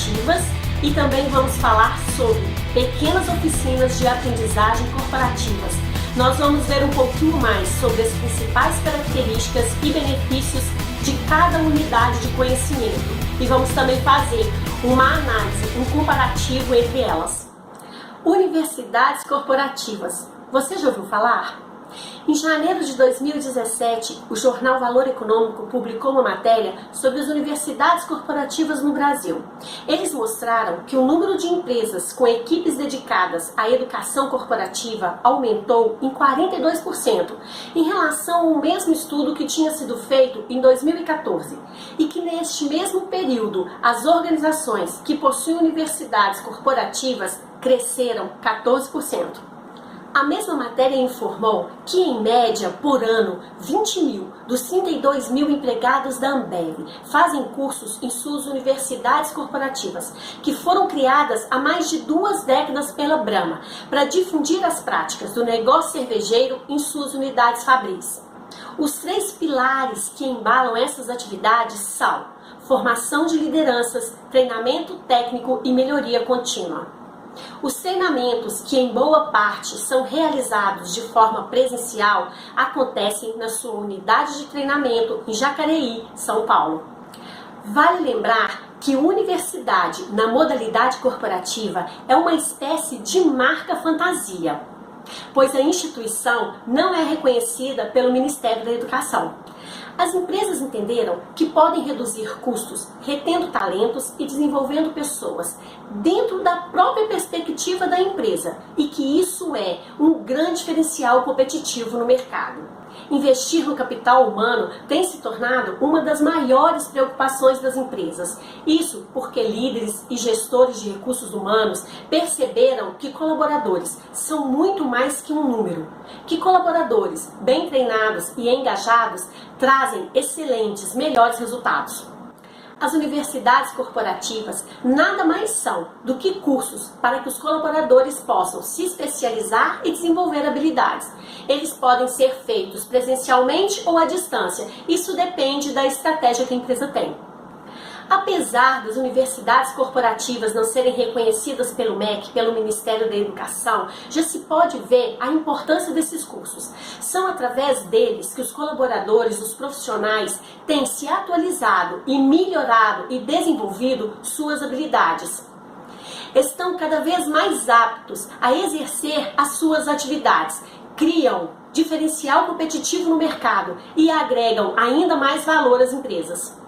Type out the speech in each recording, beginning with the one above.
corporativas e também vamos falar sobre pequenas oficinas de aprendizagem corporativas. Nós vamos ver um pouquinho mais sobre as principais características e benefícios de cada unidade de conhecimento e vamos também fazer uma análise, um comparativo entre elas. Universidades corporativas. Você já ouviu falar? Em janeiro de 2017, o jornal Valor Econômico publicou uma matéria sobre as universidades corporativas no Brasil. Eles mostraram que o número de empresas com equipes dedicadas à educação corporativa aumentou em 42% em relação ao mesmo estudo que tinha sido feito em 2014 e que neste mesmo período as organizações que possuem universidades corporativas cresceram 14%. A mesma matéria informou que, em média, por ano, 20 mil dos 32 mil empregados da Ambev fazem cursos em suas universidades corporativas, que foram criadas há mais de 2 décadas pela Brahma, para difundir as práticas do negócio cervejeiro em suas unidades fabris. Os 3 pilares que embalam essas atividades são formação de lideranças, treinamento técnico e melhoria contínua. Os treinamentos, que em boa parte são realizados de forma presencial, acontecem na sua unidade de treinamento em Jacareí, São Paulo. Vale lembrar que universidade na modalidade corporativa é uma espécie de marca fantasia, pois a instituição não é reconhecida pelo Ministério da Educação. As empresas entenderam que podem reduzir custos, retendo talentos e desenvolvendo pessoas dentro da própria perspectiva da empresa e que isso é um grande diferencial competitivo no mercado. Investir no capital humano tem se tornado uma das maiores preocupações das empresas. Isso porque líderes e gestores de recursos humanos perceberam que colaboradores são muito mais que um número, que colaboradores bem treinados e engajados trazem excelentes, melhores resultados. As universidades corporativas nada mais são do que cursos para que os colaboradores possam se especializar e desenvolver habilidades. Eles podem ser feitos presencialmente ou à distância, isso depende da estratégia que a empresa tem. Apesar das universidades corporativas não serem reconhecidas pelo MEC, pelo Ministério da Educação, já se pode ver a importância desses cursos. São através deles que os colaboradores, os profissionais, têm se atualizado e melhorado e desenvolvido suas habilidades. Estão cada vez mais aptos a exercer as suas atividades, criam diferencial competitivo no mercado e agregam ainda mais valor às empresas.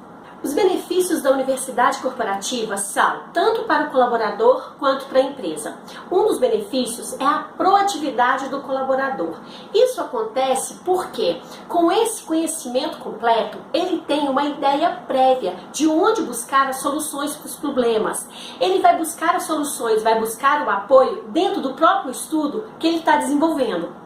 Os benefícios da universidade corporativa são tanto para o colaborador quanto para a empresa. Um dos benefícios é a proatividade do colaborador. Isso acontece porque, com esse conhecimento completo, ele tem uma ideia prévia de onde buscar as soluções para os problemas. Ele vai buscar as soluções, vai buscar o apoio dentro do próprio estudo que ele está desenvolvendo.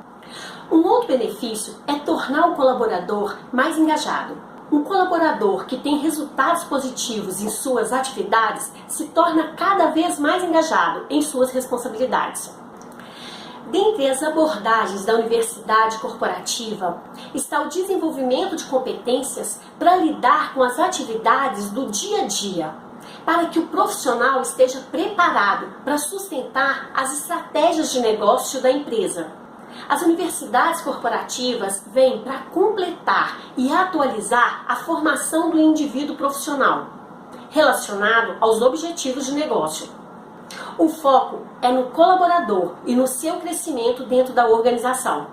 Um outro benefício é tornar o colaborador mais engajado. Um colaborador que tem resultados positivos em suas atividades se torna cada vez mais engajado em suas responsabilidades. Dentre as abordagens da universidade corporativa está o desenvolvimento de competências para lidar com as atividades do dia a dia, para que o profissional esteja preparado para sustentar as estratégias de negócio da empresa. As universidades corporativas vêm para completar e atualizar a formação do indivíduo profissional, relacionado aos objetivos de negócio. O foco é no colaborador e no seu crescimento dentro da organização.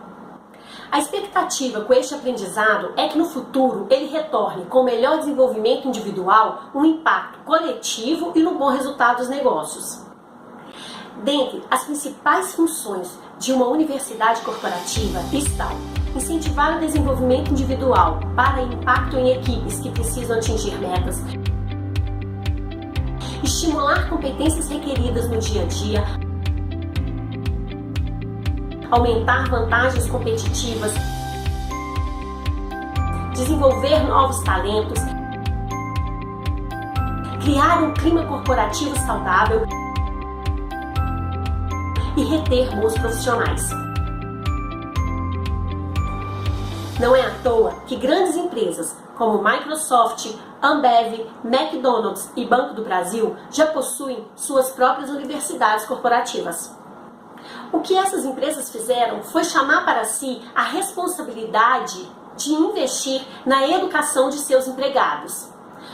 A expectativa com este aprendizado é que no futuro ele retorne com melhor desenvolvimento individual, um impacto coletivo e no bom resultado dos negócios. Dentre as principais funções de uma universidade corporativa estão incentivar o desenvolvimento individual para impacto em equipes que precisam atingir metas, estimular competências requeridas no dia a dia, aumentar vantagens competitivas, desenvolver novos talentos, criar um clima corporativo saudável e reter bons profissionais. Não é à toa que grandes empresas como Microsoft, Ambev, McDonald's e Banco do Brasil já possuem suas próprias universidades corporativas. O que essas empresas fizeram foi chamar para si a responsabilidade de investir na educação de seus empregados,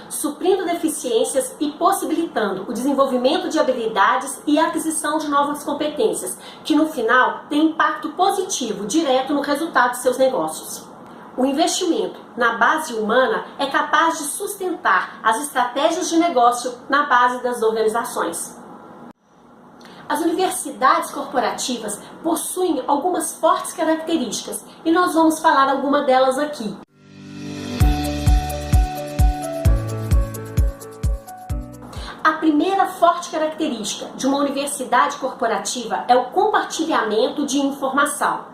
suprindo deficiências e possibilitando o desenvolvimento de habilidades e a aquisição de novas competências, que no final tem impacto positivo direto no resultado de seus negócios. O investimento na base humana é capaz de sustentar as estratégias de negócio na base das organizações. As universidades corporativas possuem algumas fortes características e nós vamos falar alguma delas aqui. A primeira forte característica de uma universidade corporativa é o compartilhamento de informação.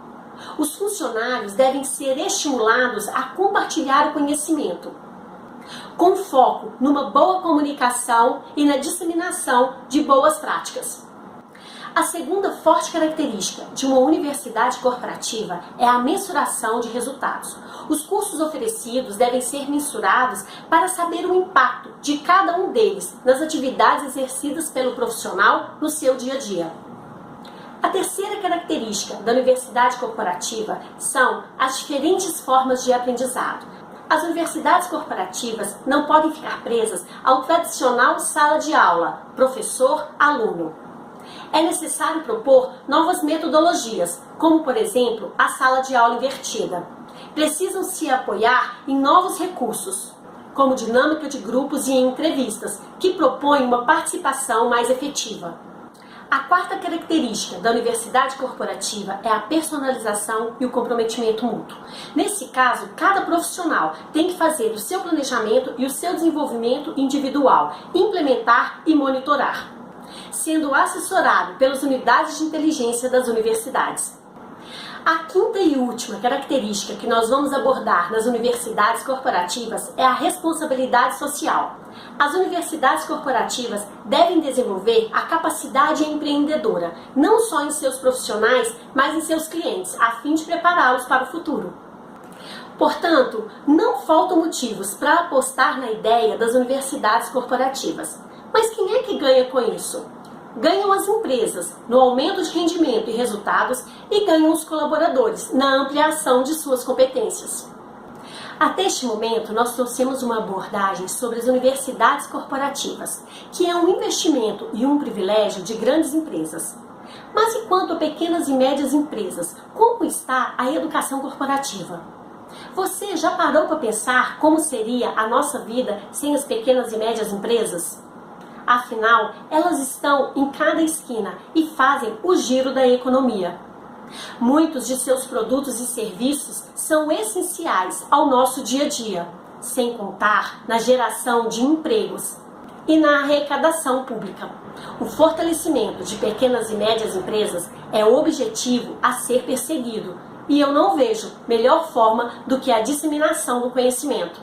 Os funcionários devem ser estimulados a compartilhar o conhecimento, com foco numa boa comunicação e na disseminação de boas práticas. A segunda forte característica de uma universidade corporativa é a mensuração de resultados. Os cursos oferecidos devem ser mensurados para saber o impacto de cada um deles nas atividades exercidas pelo profissional no seu dia a dia. A terceira característica da universidade corporativa são as diferentes formas de aprendizado. As universidades corporativas não podem ficar presas ao tradicional sala de aula, professor-aluno. É necessário propor novas metodologias, como por exemplo a sala de aula invertida. Precisam se apoiar em novos recursos, como dinâmica de grupos e entrevistas, que propõem uma participação mais efetiva. A quarta característica da universidade corporativa é a personalização e o comprometimento mútuo. Nesse caso, cada profissional tem que fazer o seu planejamento e o seu desenvolvimento individual, implementar e monitorar, sendo assessorado pelas unidades de inteligência das universidades. A quinta e última característica que nós vamos abordar nas universidades corporativas é a responsabilidade social. As universidades corporativas devem desenvolver a capacidade empreendedora, não só em seus profissionais, mas em seus clientes, a fim de prepará-los para o futuro. Portanto, não faltam motivos para apostar na ideia das universidades corporativas. Mas quem é que ganha com isso? Ganham as empresas no aumento de rendimento e resultados e ganham os colaboradores na ampliação de suas competências. Até este momento, nós trouxemos uma abordagem sobre as universidades corporativas, que é um investimento e um privilégio de grandes empresas. Mas e quanto a pequenas e médias empresas, como está a educação corporativa? Você já parou para pensar como seria a nossa vida sem as pequenas e médias empresas? Afinal, elas estão em cada esquina e fazem o giro da economia. Muitos de seus produtos e serviços são essenciais ao nosso dia a dia, sem contar na geração de empregos e na arrecadação pública. O fortalecimento de pequenas e médias empresas é o objetivo a ser perseguido, e eu não vejo melhor forma do que a disseminação do conhecimento.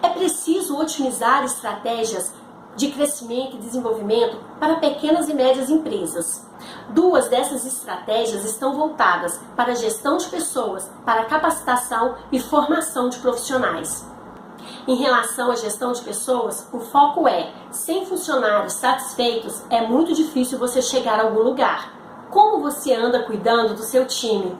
É preciso otimizar estratégias de crescimento e desenvolvimento para pequenas e médias empresas. Duas dessas estratégias estão voltadas para a gestão de pessoas, para capacitação e formação de profissionais. Em relação à gestão de pessoas, o foco é: sem funcionários satisfeitos, é muito difícil você chegar a algum lugar. Como você anda cuidando do seu time?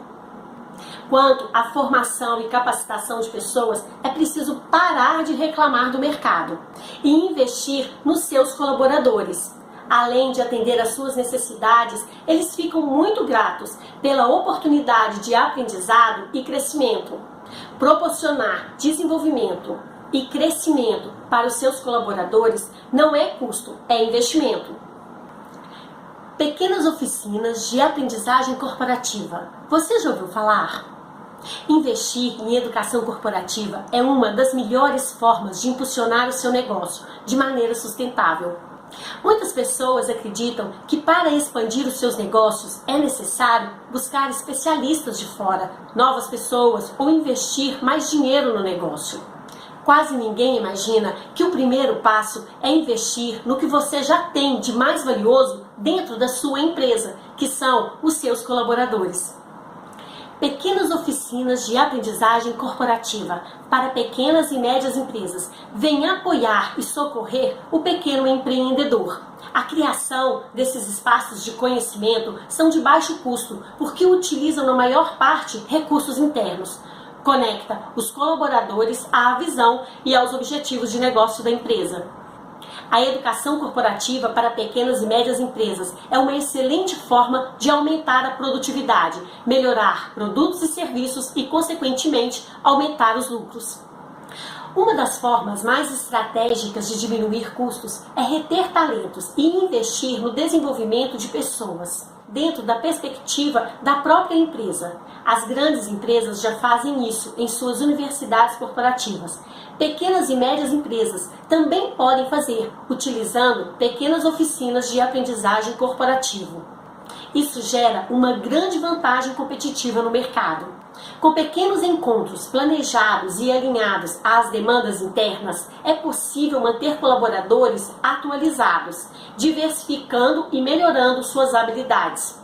Quanto à formação e capacitação de pessoas, é preciso parar de reclamar do mercado e investir nos seus colaboradores. Além de atender às suas necessidades, eles ficam muito gratos pela oportunidade de aprendizado e crescimento. Proporcionar desenvolvimento e crescimento para os seus colaboradores não é custo, é investimento. Pequenas oficinas de aprendizagem corporativa. Você já ouviu falar? Investir em educação corporativa é uma das melhores formas de impulsionar o seu negócio de maneira sustentável. Muitas pessoas acreditam que para expandir os seus negócios é necessário buscar especialistas de fora, novas pessoas ou investir mais dinheiro no negócio. Quase ninguém imagina que o primeiro passo é investir no que você já tem de mais valioso dentro da sua empresa, que são os seus colaboradores. Pequenas oficinas de aprendizagem corporativa para pequenas e médias empresas vêm apoiar e socorrer o pequeno empreendedor. A criação desses espaços de conhecimento são de baixo custo, porque utilizam na maior parte recursos internos. Conecta os colaboradores à visão e aos objetivos de negócio da empresa. A educação corporativa para pequenas e médias empresas é uma excelente forma de aumentar a produtividade, melhorar produtos e serviços e, consequentemente, aumentar os lucros. Uma das formas mais estratégicas de diminuir custos é reter talentos e investir no desenvolvimento de pessoas, dentro da perspectiva da própria empresa. As grandes empresas já fazem isso em suas universidades corporativas. Pequenas e médias empresas também podem fazer, utilizando pequenas oficinas de aprendizagem corporativo. Isso gera uma grande vantagem competitiva no mercado. Com pequenos encontros planejados e alinhados às demandas internas, é possível manter colaboradores atualizados, diversificando e melhorando suas habilidades.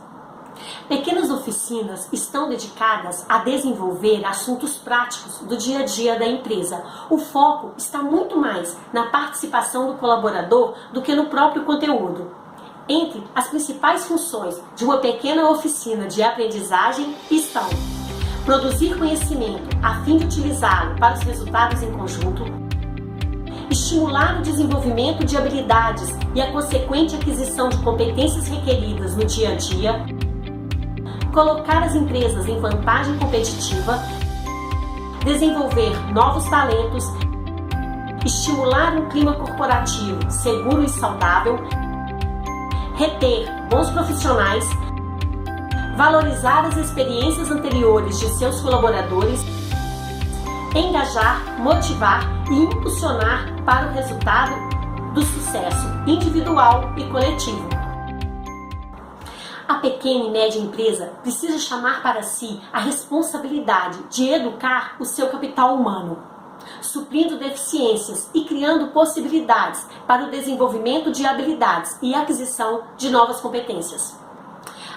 Pequenas oficinas estão dedicadas a desenvolver assuntos práticos do dia a dia da empresa. O foco está muito mais na participação do colaborador do que no próprio conteúdo. Entre as principais funções de uma pequena oficina de aprendizagem estão: produzir conhecimento a fim de utilizá-lo para os resultados em conjunto, estimular o desenvolvimento de habilidades e a consequente aquisição de competências requeridas no dia a dia, colocar as empresas em vantagem competitiva, desenvolver novos talentos, estimular um clima corporativo seguro e saudável, reter bons profissionais, valorizar as experiências anteriores de seus colaboradores, engajar, motivar e impulsionar para o resultado do sucesso individual e coletivo. A pequena e média empresa precisa chamar para si a responsabilidade de educar o seu capital humano, suprindo deficiências e criando possibilidades para o desenvolvimento de habilidades e aquisição de novas competências.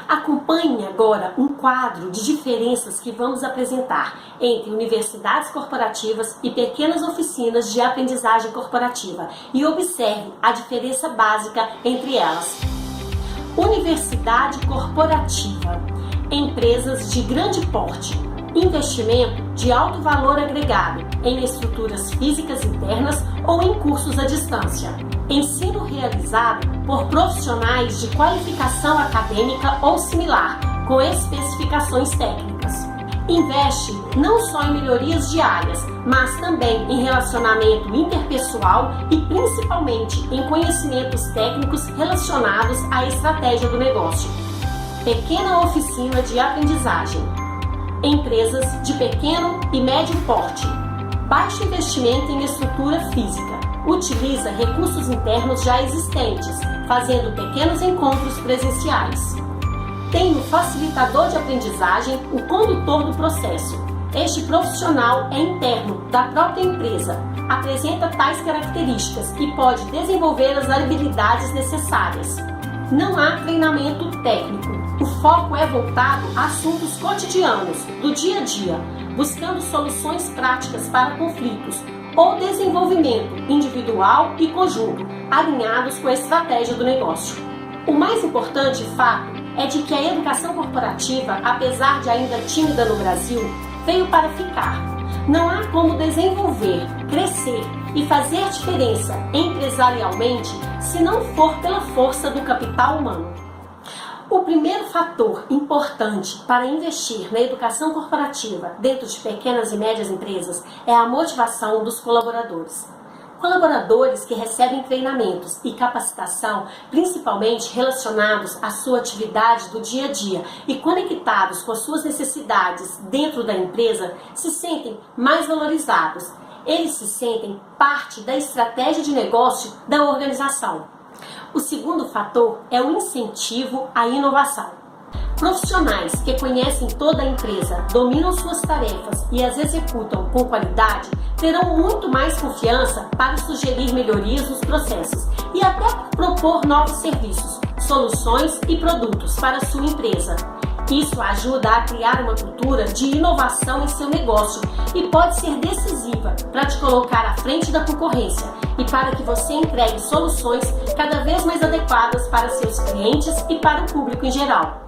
Acompanhe agora um quadro de diferenças que vamos apresentar entre universidades corporativas e pequenas oficinas de aprendizagem corporativa e observe a diferença básica entre elas. Universidade corporativa. Empresas de grande porte. Investimento de alto valor agregado em estruturas físicas internas ou em cursos à distância. Ensino realizado por profissionais de qualificação acadêmica ou similar, com especificações técnicas. Investe não só em melhorias diárias, mas também em relacionamento interpessoal e principalmente em conhecimentos técnicos relacionados à estratégia do negócio. Pequena oficina de aprendizagem. Empresas de pequeno e médio porte. Baixo investimento em estrutura física. Utiliza recursos internos já existentes, fazendo pequenos encontros presenciais. Tem no facilitador de aprendizagem o condutor do processo. Este profissional é interno da própria empresa, apresenta tais características e pode desenvolver as habilidades necessárias. Não há treinamento técnico. O foco é voltado a assuntos cotidianos, do dia a dia, buscando soluções práticas para conflitos ou desenvolvimento individual e conjunto, alinhados com a estratégia do negócio. O mais importante fato é de que a educação corporativa, apesar de ainda tímida no Brasil, veio para ficar. Não há como desenvolver, crescer e fazer diferença empresarialmente se não for pela força do capital humano. O primeiro fator importante para investir na educação corporativa dentro de pequenas e médias empresas é a motivação dos colaboradores. Colaboradores que recebem treinamentos e capacitação, principalmente relacionados à sua atividade do dia a dia e conectados com as suas necessidades dentro da empresa, se sentem mais valorizados. Eles se sentem parte da estratégia de negócio da organização. O segundo fator é o incentivo à inovação. Profissionais que conhecem toda a empresa, dominam suas tarefas e as executam com qualidade, terão muito mais confiança para sugerir melhorias nos processos e até propor novos serviços, soluções e produtos para a sua empresa. Isso ajuda a criar uma cultura de inovação em seu negócio e pode ser decisiva para te colocar à frente da concorrência e para que você entregue soluções cada vez mais adequadas para seus clientes e para o público em geral.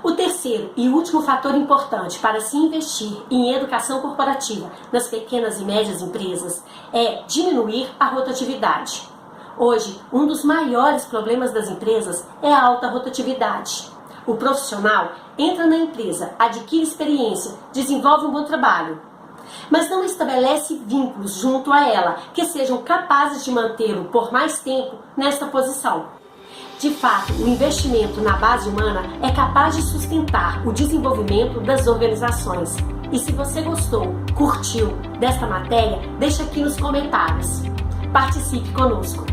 O terceiro e último fator importante para se investir em educação corporativa nas pequenas e médias empresas é diminuir a rotatividade. Hoje, um dos maiores problemas das empresas é a alta rotatividade. O profissional entra na empresa, adquire experiência, desenvolve um bom trabalho, mas não estabelece vínculos junto a ela que sejam capazes de mantê-lo por mais tempo nesta posição. De fato, o investimento na base humana é capaz de sustentar o desenvolvimento das organizações. E se você gostou, curtiu desta matéria, deixa aqui nos comentários. Participe conosco!